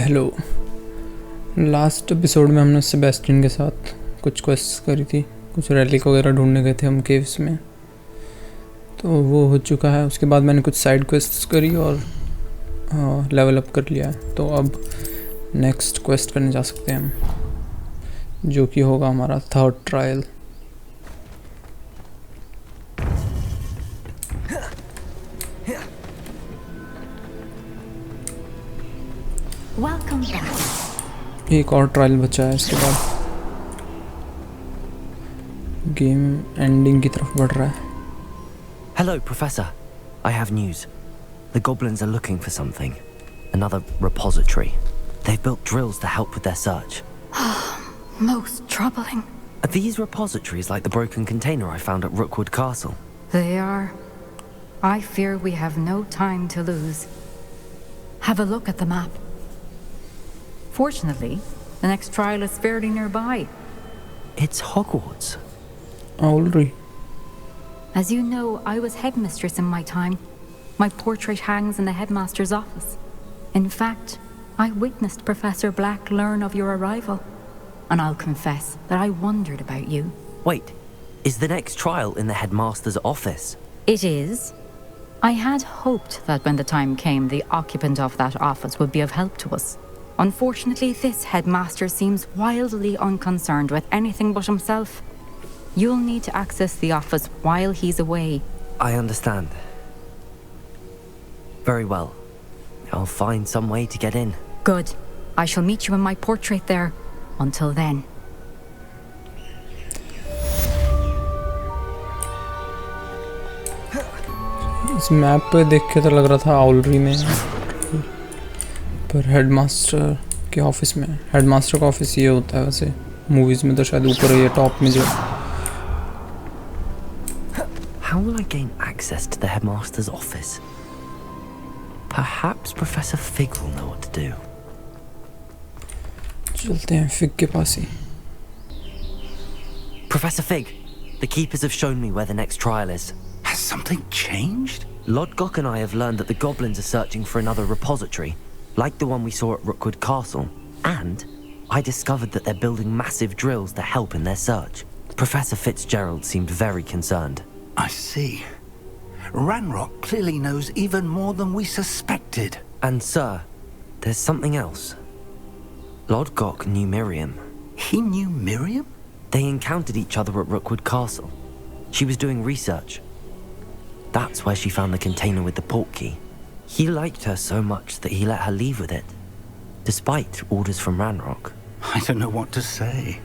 Hello. Last episode में हमने Sebastian के साथ कुछ क्वेस्ट्स करी थी, कुछ रैलिक वगैरह ढूंढने गए थे हम केव्स में, तो वो हो चुका है। उसके बाद मैंने कुछ साइड क्वेस्ट्स करी और लेवल अप कर लिया है। तो अब नेक्स्ट क्वेस्ट करने जा सकते हैं हम, जो कि होगा हमारा थर्ड ट्रायल। एक और ट्रायल बचा है, इसके बाद गेम एंडिंग की तरफ बढ़ रहा है। Hello, Professor. I have news. The goblins are looking for something. Another repository. They've built drills to help with their search. Most troubling. Are these repositories like the broken container I found at Rookwood Castle? They are. I fear we have no time to lose. Have a look at the map. Fortunately, the next trial is fairly nearby. It's Hogwarts. Already. As you know, I was headmistress in my time. My portrait hangs in the headmaster's office. In fact, I witnessed Professor Black learn of your arrival. And I'll confess that I wondered about you. Wait, is the next trial in the headmaster's office? It is. I had hoped that when the time came, the occupant of that office would be of help to us. Unfortunately, this headmaster seems wildly unconcerned with anything but himself. You'll need to access the office while he's away. I understand. Very well. I'll find some way to get in. Good. I shall meet you in my portrait there. Until then. इस map पे देख के तो लग रहा था आउलरी में, पर हेडमास्टर के ऑफिस में। हेडमास्टर का ऑफिस ये होता है वैसे, मूवीज में तो शायद ऊपर है, टॉप में जो। How will I gain access to the headmaster's office? Perhaps Professor Fig will know what to do. चलते हैं फिग के पास ही। Professor Fig, the keepers have shown me where the next trial is. Has something changed? Lodgok and I have learned that the goblins are searching for another repository, like the one we saw at Rookwood Castle. And I discovered that they're building massive drills to help in their search. Professor Fitzgerald seemed very concerned. I see. Ranrock clearly knows even more than we suspected. And sir, there's something else. Lodgok knew Miriam. He knew Miriam? They encountered each other at Rookwood Castle. She was doing research. That's where she found the container with the port key. He liked her so much that he let her leave with it, despite orders from Ranrock. I don't know what to say.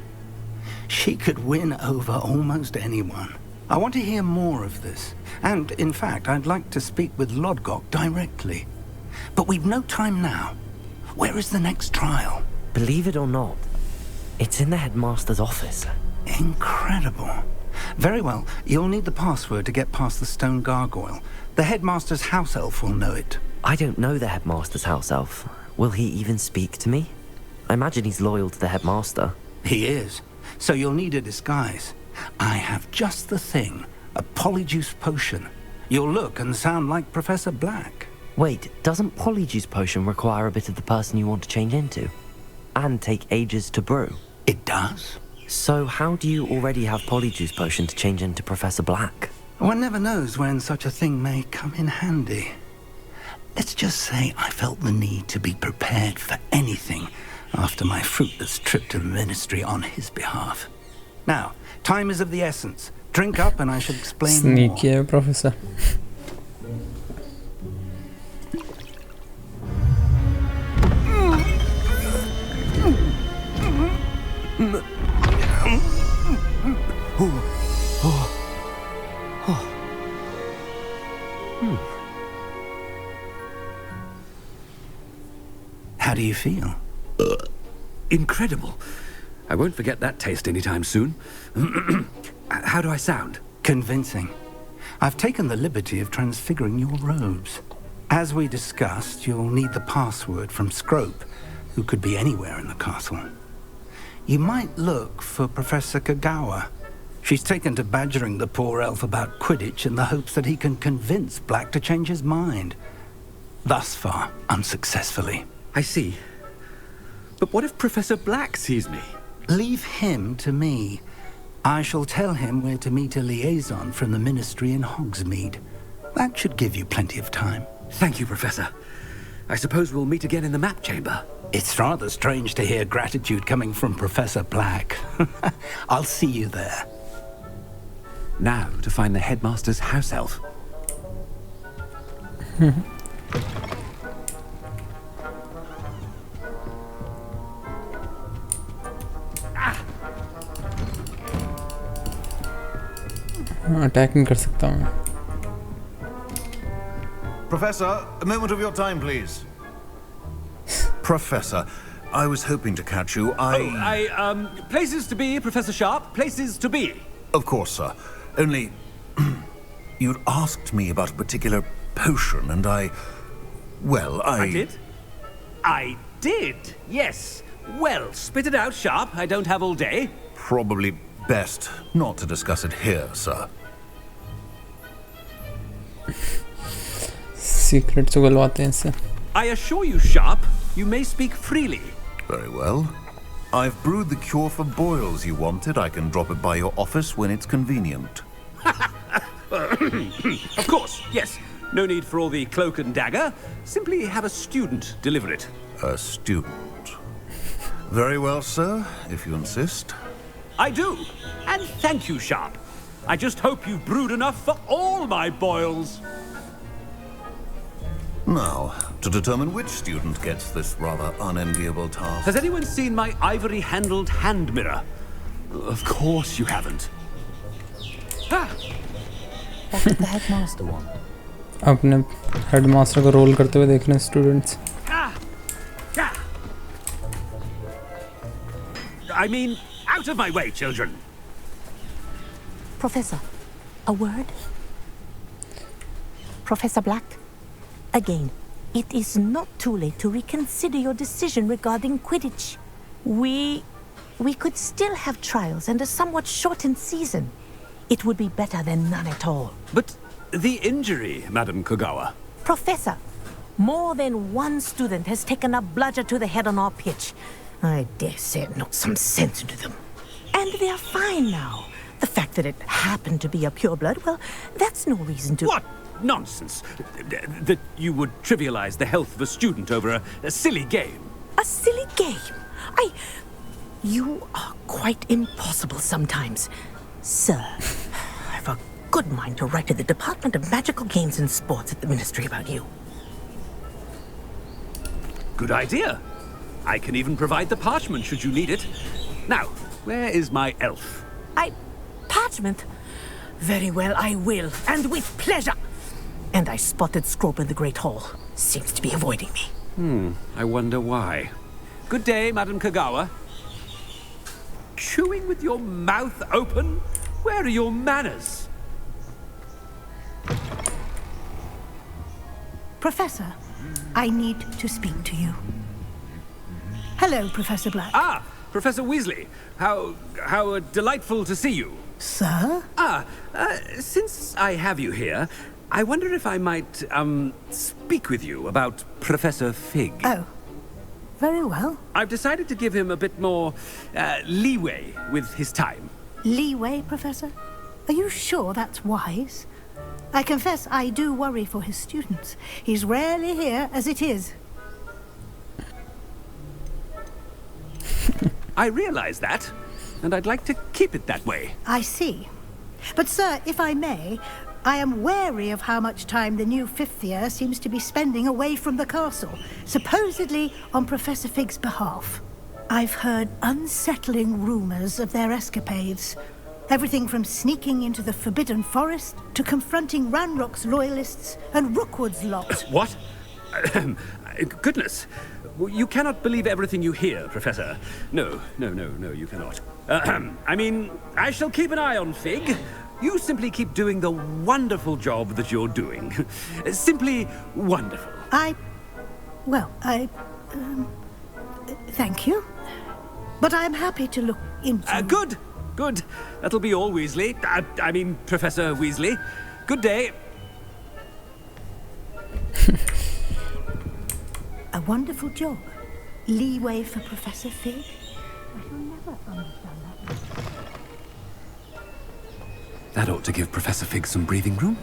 She could win over almost anyone. I want to hear more of this. And, in fact, I'd like to speak with Lodgok directly. But we've no time now. Where is the next trial? Believe it or not, it's in the headmaster's office. Incredible. Very well. You'll need the password to get past the stone gargoyle. The headmaster's house elf will know it. I don't know the headmaster's house elf. Will he even speak to me? I imagine he's loyal to the headmaster. He is. So you'll need a disguise. I have just the thing. A polyjuice potion. You'll look and sound like Professor Black. Wait, doesn't polyjuice potion require a bit of the person you want to change into? And take ages to brew? It does. So how do you already have polyjuice potion to change into Professor Black? One never knows when such a thing may come in handy. Let's just say I felt the need to be prepared for anything after my fruitless trip to the ministry on his behalf. Now, time is of the essence. Drink up and I shall explain more. Sneaky, Professor. How do you feel? Incredible. I won't forget that taste anytime soon. How do I sound? Convincing. I've taken the liberty of transfiguring your robes. As we discussed, you'll need the password from Scrope, who could be anywhere in the castle. You might look for Professor Kagawa. She's taken to badgering the poor elf about Quidditch in the hopes that he can convince Black to change his mind. Thus far, unsuccessfully. I see. But what if Professor Black sees me? Leave him to me. I shall tell him where to meet a liaison from the Ministry in Hogsmeade. That should give you plenty of time. Thank you, Professor. I suppose we'll meet again in the map chamber. It's rather strange to hear gratitude coming from Professor Black. I'll see you there. Now to find the headmaster's house elf. Attack नहीं कर सकता मैं. Professor, a moment of your time, please. Professor, I was hoping to catch you. Places to be, Professor Sharp. Places to be. Of course, sir. Only, you'd asked me about a particular potion, and I did? I did, yes. Well, spit it out, Sharp. I don't have all day. Probably best not to discuss it here, sir. Secret से गलवाते हैं इससे. I assure you, Sharp, you may speak freely. Very well. I've brewed the cure for boils you wanted. I can drop it by your office when it's convenient. Of course, yes. No need for all the cloak and dagger. Simply have a student deliver it. A student. Very well, sir, if you insist. I do. And thank you, Sharp. I just hope you've brewed enough for all my boils. Now, to determine which student gets this rather unenviable task. Has anyone seen my ivory-handled hand mirror? Of course you haven't. Ah! What did the headmaster want? अपने headmaster को role करते हुए देखने students. I mean, out of my way, children. Professor, a word? Professor Black, again, it is not too late to reconsider your decision regarding Quidditch. We could still have trials and a somewhat shortened season. It would be better than none at all. But the injury, Madam Kogawa. Professor, more than one student has taken a bludger to the head on our pitch. I dare say it knocked some sense into them. And they're fine now. The fact that it happened to be a pureblood, well, that's no reason to... What nonsense! That you would trivialize the health of a student over a silly game. A silly game? You are quite impossible sometimes. Sir, I've a good mind to write to the Department of Magical Games and Sports at the Ministry about you. Good idea. I can even provide the parchment should you need it. Now, where is my elf? Parchment? Very well, I will, and with pleasure. And I spotted Scrope in the Great Hall. Seems to be avoiding me. I wonder why. Good day, Madam Kogawa. Chewing with your mouth open? Where are your manners? Professor, I need to speak to you. Hello, Professor Black. Ah, Professor Weasley. How delightful to see you. Sir? Since I have you here, I wonder if I might, speak with you about Professor Fig. Oh, very well. I've decided to give him a bit more, leeway with his time. Leeway, Professor? Are you sure that's wise? I confess I do worry for his students. He's rarely here as it is. I realize that, and I'd like to keep it that way. I see. But, sir, if I may, I am wary of how much time the new fifth year seems to be spending away from the castle, supposedly on Professor Fig's behalf. I've heard unsettling rumors of their escapades. Everything from sneaking into the Forbidden Forest to confronting Ranrock's loyalists and Rookwood's lot. What? Goodness. You cannot believe everything you hear, Professor. No, you cannot. I mean, I shall keep an eye on Fig. You simply keep doing the wonderful job that you're doing. Simply wonderful. Thank you. But I'm happy to look into... Good. That'll be all, Weasley. I mean, Professor Weasley. Good day. A wonderful job. leeway for Professor Fig? I shall never understand that. That ought to give Professor Fig some breathing room.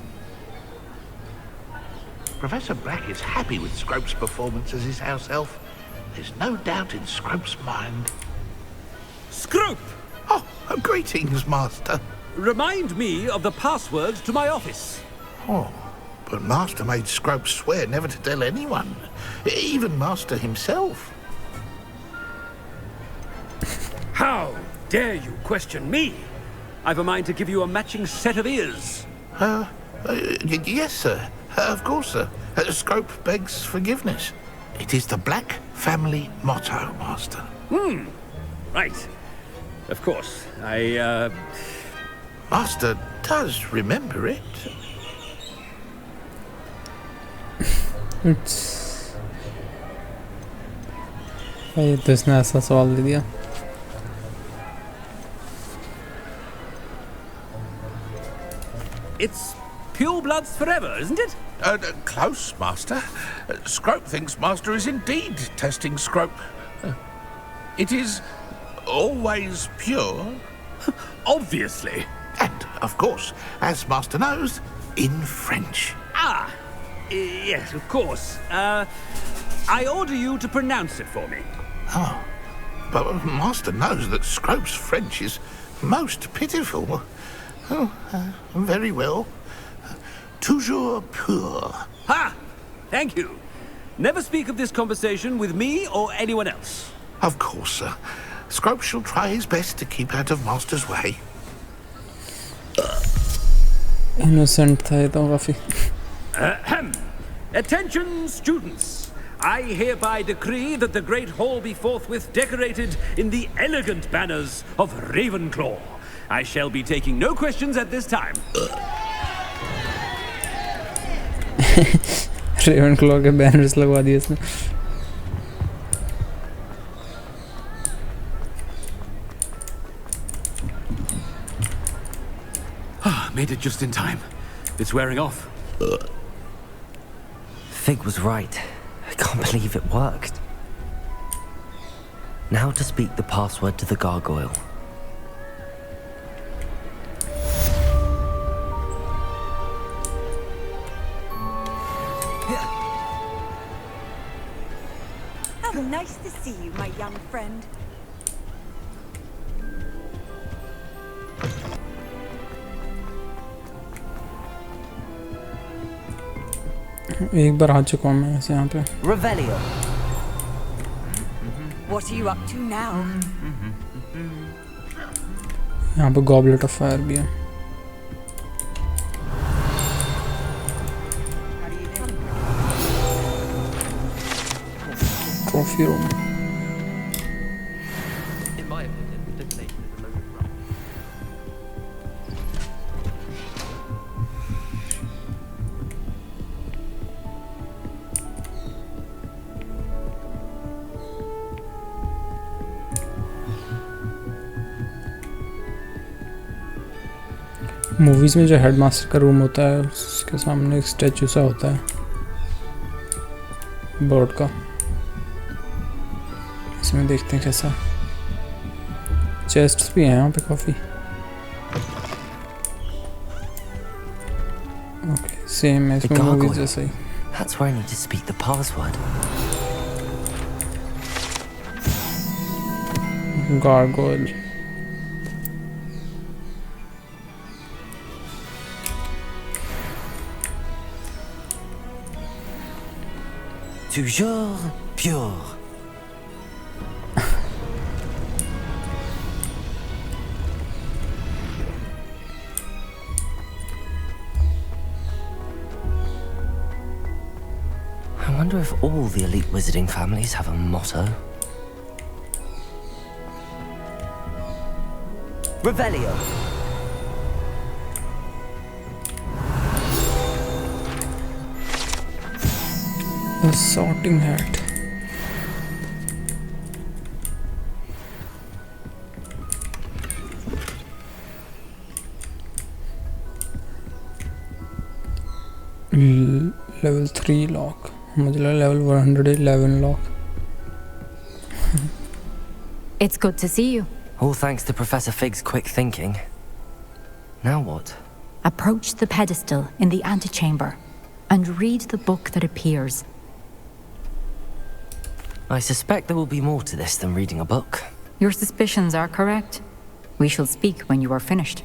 Professor Brackett's happy with Scrope's performance as his house elf. There's no doubt in Scrope's mind. Scrope! Oh, greetings, Master. Remind me of the password to my office. Oh, but Master made Scrope swear never to tell anyone, even Master himself. How dare you question me? I've a mind to give you a matching set of ears. Yes, sir. Of course, sir. Scrope begs forgiveness. It is the Black family motto, Master. Right. Of course. Master does remember it. ये तो इसने ऐसा सवाल दे दिया. It's pure bloods forever, isn't it? Close, Master. Scrope thinks Master is indeed testing Scrope. It is always pure. Obviously. And, of course, as Master knows, in French. Yes, of course. I order you to pronounce it for me. Oh, but Master knows that Scrope's French is most pitiful. Oh, very well. Toujours pur. Ha! Thank you. Never speak of this conversation with me or anyone else. Of course, sir. Scrope shall try his best to keep out of Master's way. Innocent था ये तो काफी. Attention, students. I hereby decree that the Great Hall be forthwith decorated in the elegant banners of Ravenclaw. I shall be taking no questions at this time. रेवेनक्लॉ के banners लगवा दिए इसने. Made it just in time. It's wearing off. Fig was right. I can't believe it worked. Now to speak the password to the gargoyle. How nice to see you, my young friend. एक बार आ चुका हूँ मैं ऐसे यहाँ पे. Revelio. What are you up to now? यहाँ पे goblet of fire भी है. Trophy room. In my opinion, the divination is a load of rubbish. Movies में जो हेडमास्टर का रूम होता है उसके सामने एक स्टैचू सा होता है बर्ड का. इसमें देखते हैं कैसा. चेस्ट्स भी हैं यहाँ पे काफ़ी. ओके सेम है इसमें मूवीज जैसा ही. That's where I need to speak the password. गार्गोइल. Toujours pure. I wonder if all the elite wizarding families have a motto. Revelio. A sorting hat. Level 3 lock. मुझे लगा level 111 lock. It's good to see you. All thanks to Professor Fig's quick thinking. Now what? Approach the pedestal in the antechamber and read the book that appears. I suspect there will be more to this than reading a book. Your suspicions are correct. We shall speak when you are finished.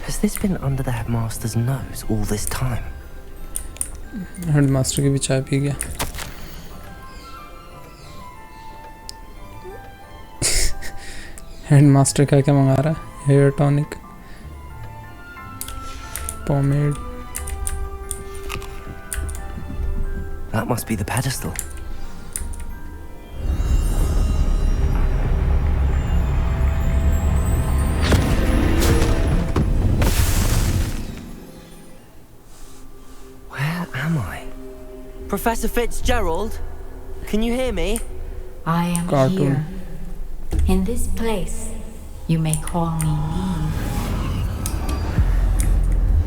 Has this been under the headmaster's nose all this time? Headmaster की भी चाय P गया. Headmaster क्या क्या मंगा रहा है? Hair tonic, pomade. That must be the pedestal. Where am I? Professor Fitzgerald? Can you hear me? I am Cartoon. here. In this place, you may call me Neve.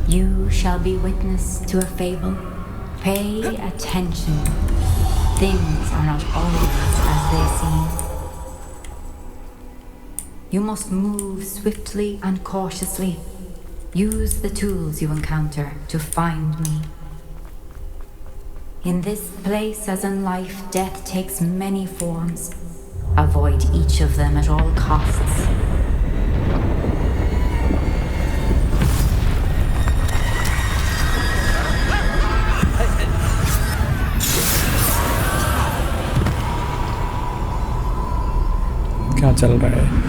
You shall be witness to a fable. Pay attention. Things are not always as they seem. You must move swiftly and cautiously. Use the tools you encounter to find me. In this place, as in life, death takes many forms. Avoid each of them at all costs. क्या चल रहा है?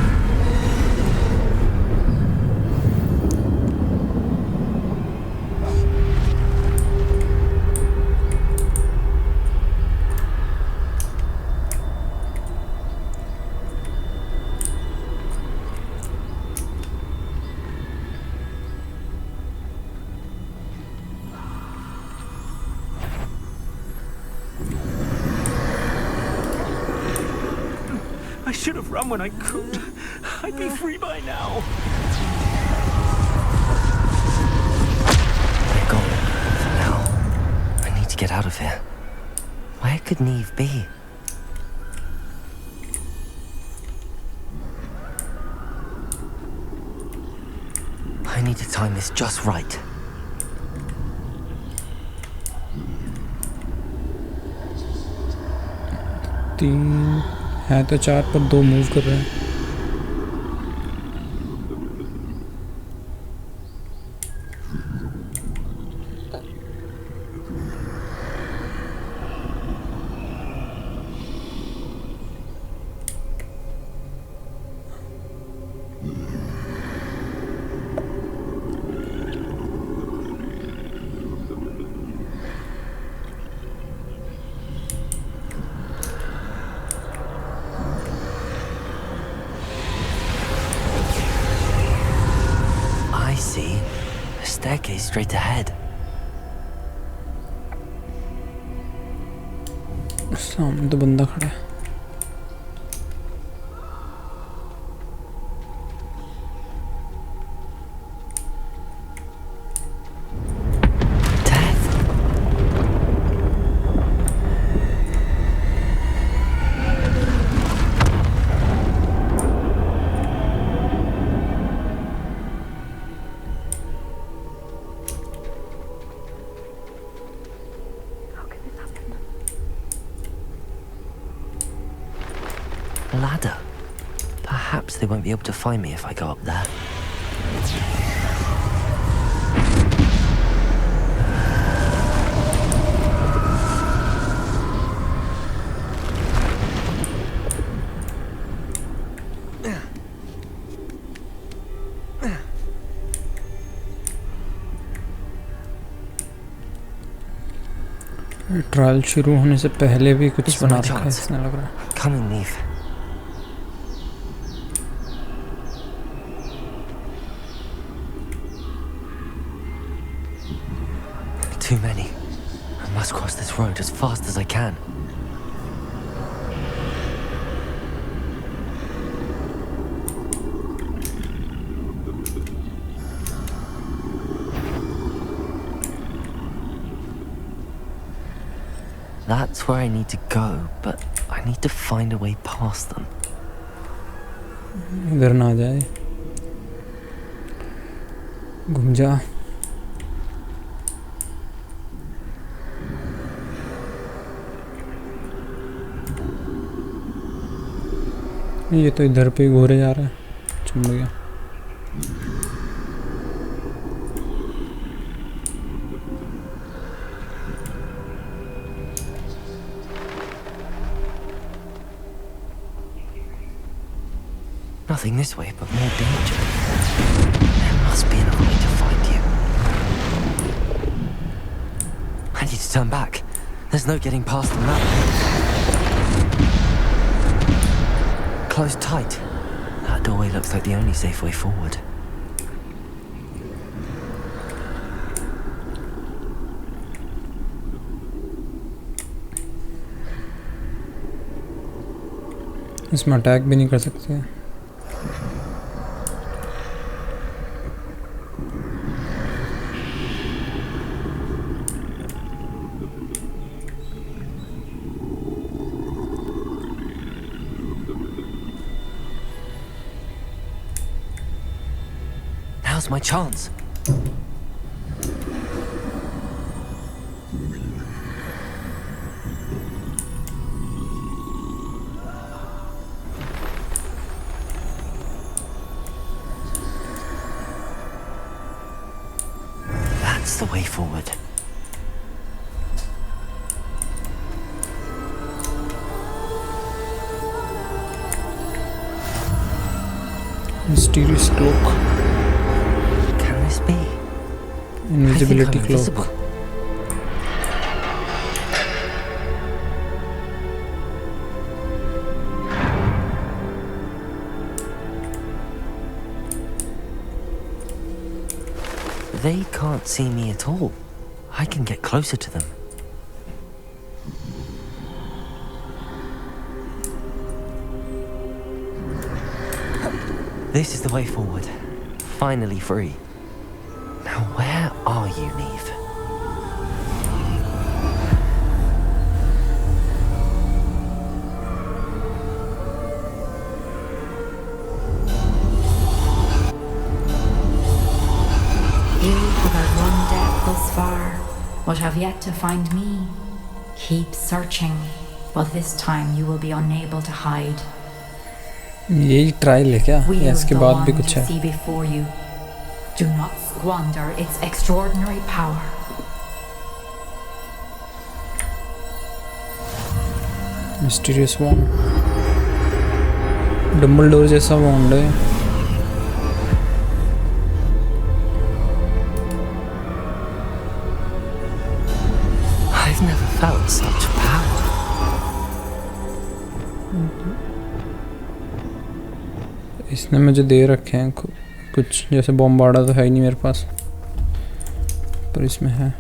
I should have run when I could. I'd be free by now. They're gone. For now. I need to get out of here. Where could Neve be? I need to time this just right. तीन है तो चार पर दो move कर रहे हैं. Staircase straight ahead. सामने तो बंदा खड़ा है. Ladder. Perhaps they won't be able to find me if I go up there. Trial शुरू होने से पहले भी कुछ बना रखा है इसने लग रहा है. Come in, Neve. Too many. I must cross this road as fast as I can. That's where I need to go, but I need to find a way past them. इधर ना आ जाए, घूम जा। ये तो इधर पे घूरे जा रहा है, चुम गया। Nothing this way, but more danger. There must be another way to find you. I need to turn back. There's no getting past them that way. Close tight. That doorway looks like the only safe way forward. इसमें attack भी नहीं कर सकते। Now's my chance. That's the way forward. Mysterious cloak. Can this be? Invisibility I think I'm cloak. invisible. They can't see me at all. I can get closer to them. This is the way forward. Finally free. Now where are you, Neve? You who have run death thus far, but have yet to find me. Keep searching, but this time you will be unable to hide. यही trial है क्या, या Wield इसके the बाद भी wand कुछ you है? see before you. Do not squander its extraordinary power. Mysterious wand, Dumbledore जैसा वॉन्ड है। I've never felt such power. इसने मुझे दे रखे हैं कुछ, जैसे बॉम्बार्डा तो है ही नहीं मेरे पास, पर इसमें है।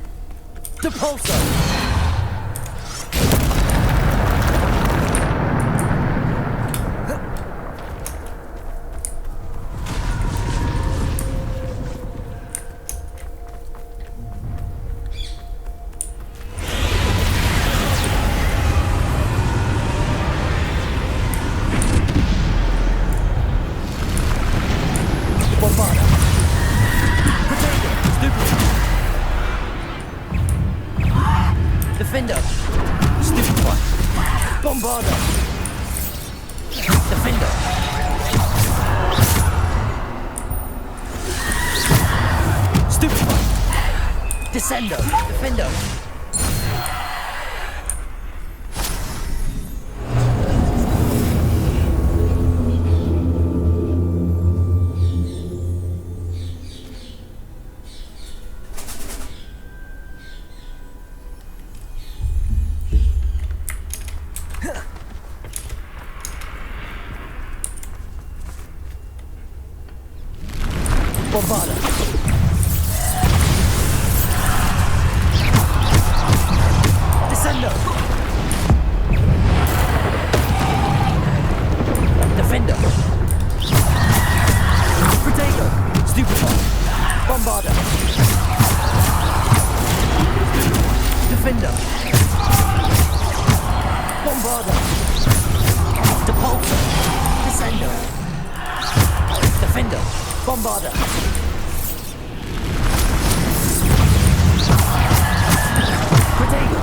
Defender! Stupid one! Bombarder! Defender! Stupid one! Descender! Defender! Bombarder! Descender! Defender! Protego! Stupid one! Bombarder! Defender! Bombarder! Bombarder. Protego.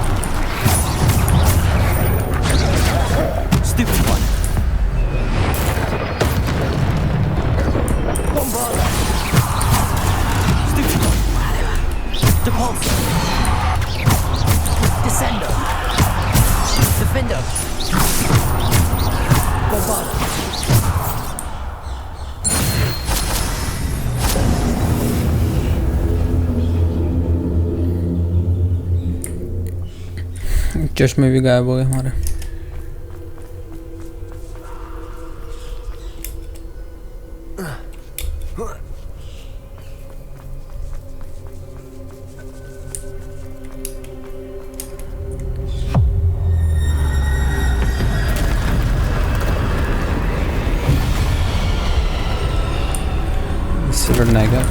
Stupid one. Bombarder. Stupid one. Depulsor. Descender. Defender. Bombarder. चश्मे भी गायब हो गए हमारे। इससे लड़ना है क्या?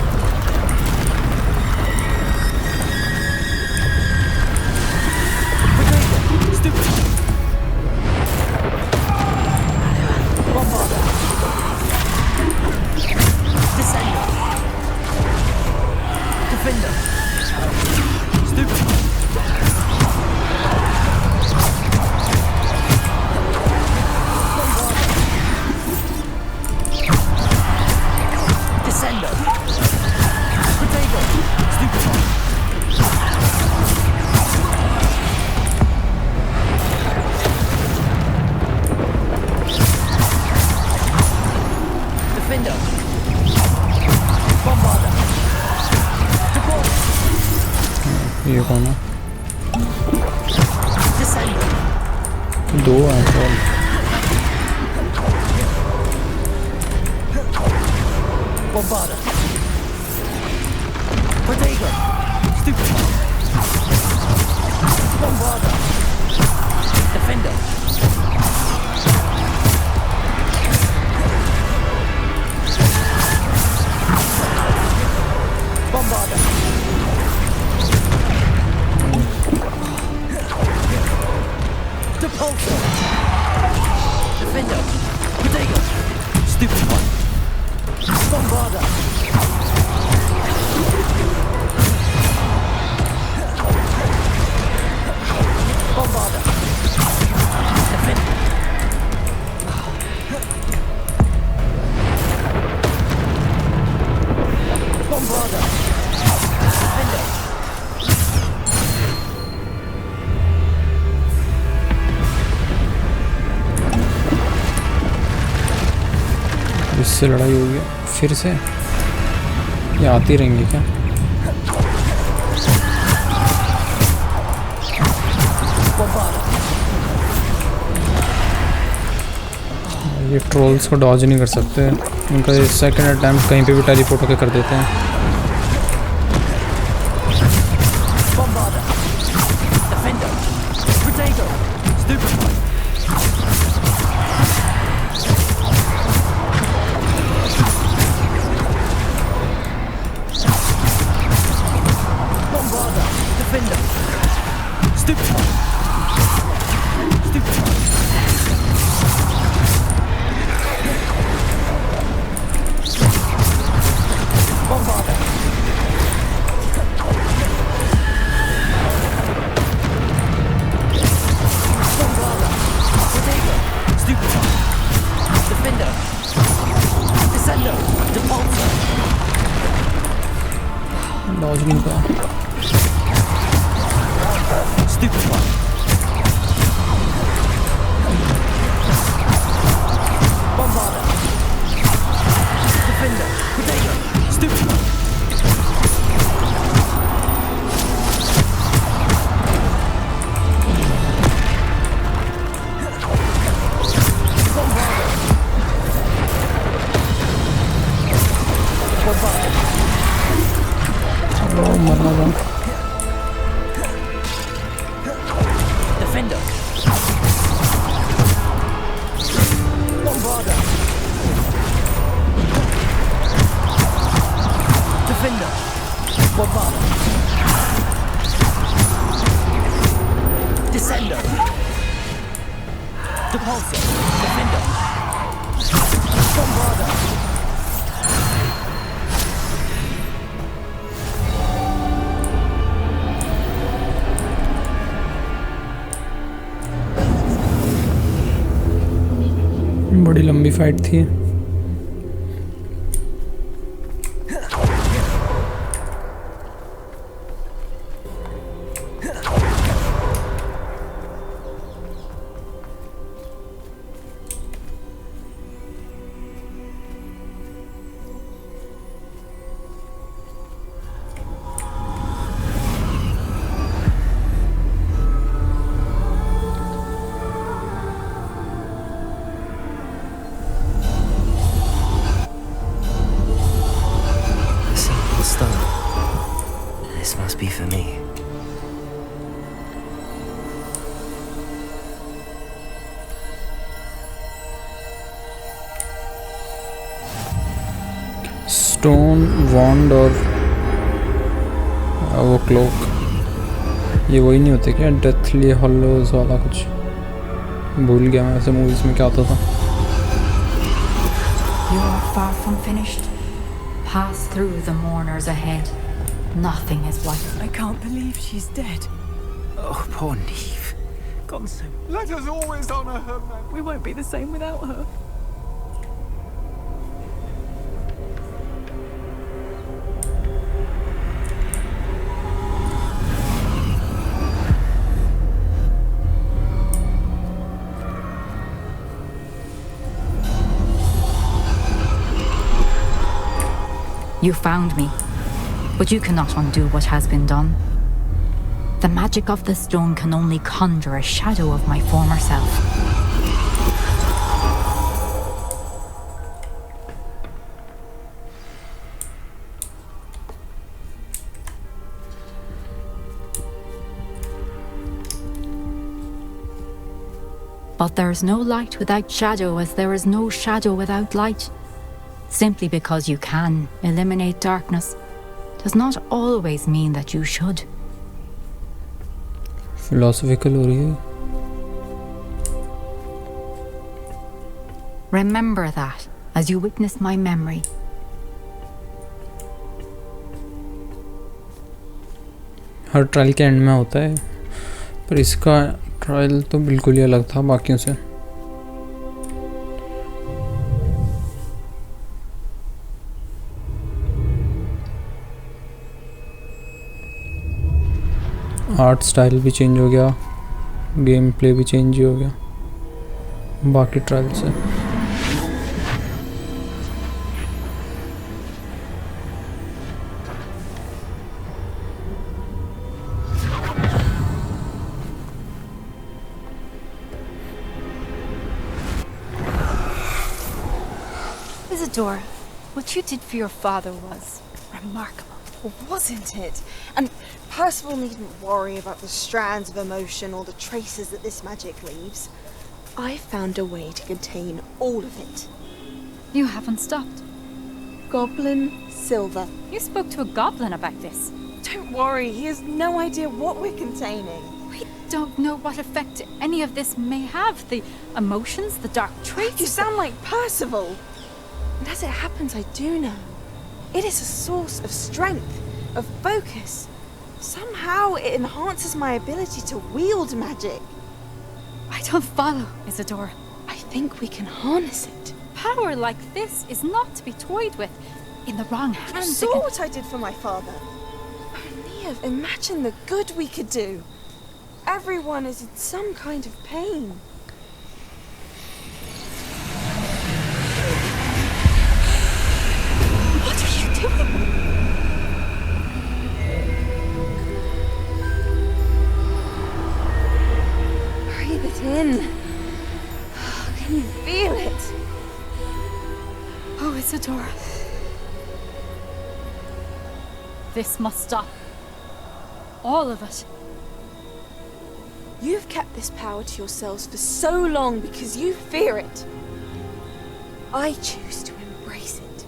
ये कौन है? दो हैं कौन? Bombarder. Protego. Stupid. Bombarder. Defender. Bombarder. Depulsor. Defender. Protego. Stupid one. Bombarder. Bombarder. Defender. Bombarder. Defender. इससे लड़ाई होगी फिर से? ये आती रहेंगी क्या? ये ट्रोल्स को डॉज नहीं कर सकते, उनका सेकंड अटैम्प्ट कहीं पे भी टेलीपोर्ट होकर कर देते हैं। डॉज नहीं हुआ। मरना था। Defender. Bombarder. Defender. Bombarder. Descender. Depulsor. Defender. Bombarder. बड़ी लंबी फाइट थी। This must be for me. Stone wand और वो क्लोक, ये वही नहीं होते क्या? डेथली हॉलोज वाला कुछ, भूल गया मैं ऐसे मूवीज में क्या आता था। You are far from finished. Pass through the mourners ahead. Nothing is what. I can't believe she's dead. Oh, poor Neve. Gone so. Let us always honor her memory. We won't be the same without her. You found me, but you cannot undo what has been done. The magic of the stone can only conjure a shadow of my former self. But there is no light without shadow, as there is no shadow without light. Simply because you can eliminate darkness does not always mean that you should. Philosophical हो रही है। Remember that as you witness my memory. Her trial के and में होता है, पर इसका trial तो बिल्कुल ही अलग था बाकियों से। आर्ट स्टाइल भी चेंज हो गया, गेम प्ले भी चेंज ही हो गया बाकी ट्रायल से। Isadora, what you did for your father was remarkable, wasn't it? And Percival needn't worry about the strands of emotion or the traces that this magic leaves. I found a way to contain all of it. You haven't stopped. Goblin Silver. You spoke to a goblin about this. Don't worry, he has no idea what we're containing. We don't know what effect any of this may have. The emotions, the dark traits. You sound like Percival. And as it happens, I do know. It is a source of strength, of focus. Somehow it enhances my ability to wield magic. I don't follow, Isadora. I think we can harness it. Power like this is not to be toyed with. In the wrong You hands, saw what I did for my father. Oh, Neve, imagine the good we could do. Everyone is in some kind of pain. What are you doing? Breathe it in. Can you feel it? Oh, Isadora. This must stop. All of it. You've kept this power to yourselves for so long because you fear it. I choose to embrace it.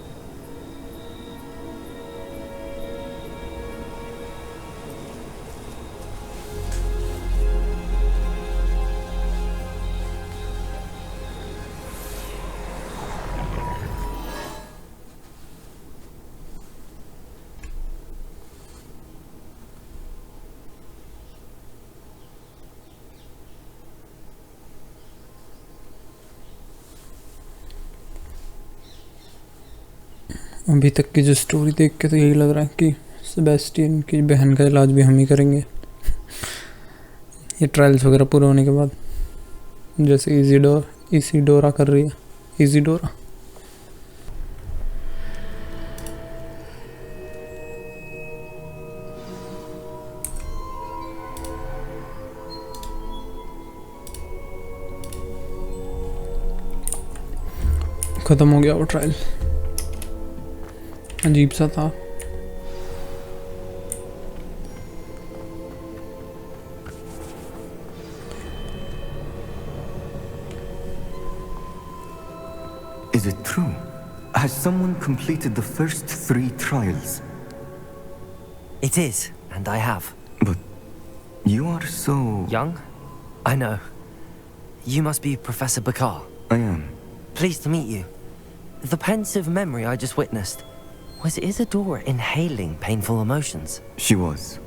अभी तक की जो story देख के तो यही लग रहा है कि सेबेस्टियन की बहन का इलाज भी हम ही करेंगे ये ट्रायल्स वगैरह पूरे होने के बाद, जैसे इसीडोरा कर रही है। इसीडोरा खत्म हो गया वो ट्रायल, अजीब सा था। Is it true? Has someone completed the first 3 trials? It is, and I have. But you are so... Young? I know. You must be Professor Bakar. I am. Pleased to meet you. The pensive memory I just witnessed, was Isadora inhaling painful emotions? She was.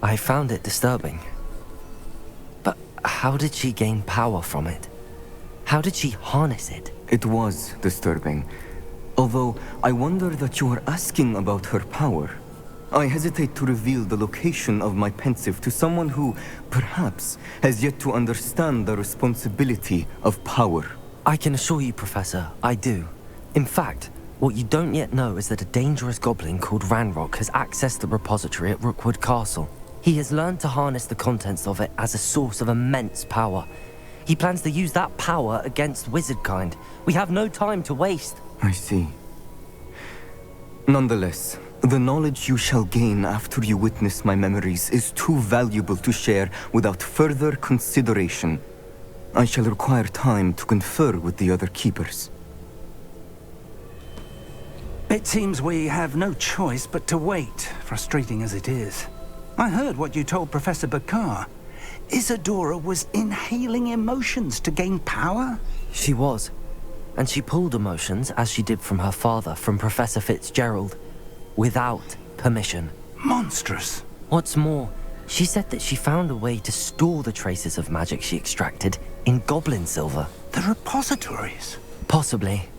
I found it disturbing. But how did she gain power from it? How did she harness it? It was disturbing. Although, I wonder that you are asking about her power. I hesitate to reveal the location of my pensive to someone who, perhaps, has yet to understand the responsibility of power. I can assure you, Professor, I do. In fact, what you don't yet know is that a dangerous goblin called Ranrock has accessed the repository at Rookwood Castle. He has learned to harness the contents of it as a source of immense power. He plans to use that power against wizardkind. We have no time to waste. I see. Nonetheless, the knowledge you shall gain after you witness my memories is too valuable to share without further consideration. I shall require time to confer with the other keepers. It seems we have no choice but to wait, frustrating as it is. I heard what you told Professor Bakar. Isadora was inhaling emotions to gain power? She was. And she pulled emotions, as she did from her father, from Professor Fitzgerald, without permission. Monstrous. What's more, she said that she found a way to store the traces of magic she extracted in goblin silver. The repositories? Possibly.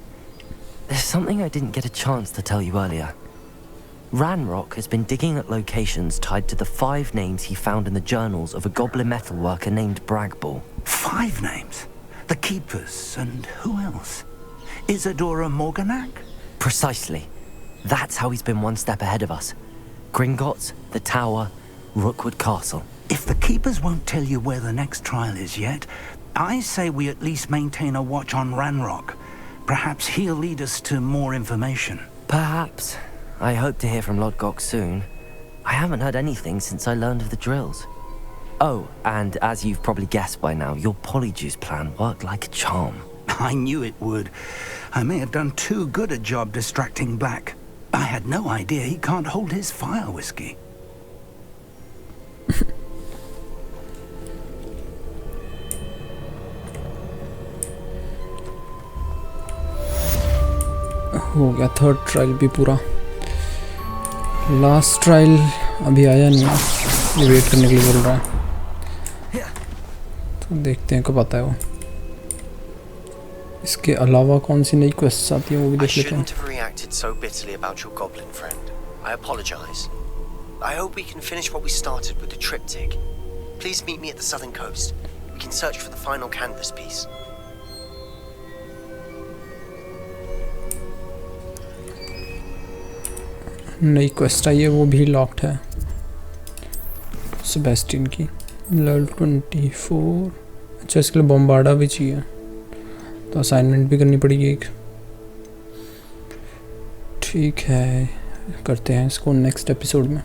There's something I didn't get a chance to tell you earlier. Ranrock has been digging at locations tied to the 5 names he found in the journals of a goblin metalworker named Bragball. 5 names? The Keepers, and who else? Isadora Morganac? Precisely. That's how he's been one step ahead of us. Gringotts, the Tower, Rookwood Castle. If the Keepers won't tell you where the next trial is yet, I say we at least maintain a watch on Ranrock. Perhaps he'll lead us to more information. Perhaps. I hope to hear from Lodgok soon. I haven't heard anything since I learned of the drills. Oh, and as you've probably guessed by now, your Polyjuice plan worked like a charm. I knew it would. I may have done too good a job distracting Black. I had no idea he can't hold his fire whiskey. हो गया third trial भी पूरा। Last trial अभी आया नहीं है, ये wait करने के लिए बोल रहा है, तो देखते हैं कब आता है वो। इसके अलावा कौन सी नई क्वेश्चन आती है वो भी देख लेते हैं। I shouldn't have reacted so bitterly about your goblin friend. I apologize. I hope we can finish what we started with the triptych. Please meet me at the southern coast. We can search for the final canvas piece. नई quest आई है, वो भी locked है। Sebastian की level 24। अच्छा, इसके लिए बॉम्बार्डा भी चाहिए, तो असाइनमेंट भी करनी पड़ेगी एक। ठीक है, करते हैं इसको नेक्स्ट एपिसोड में।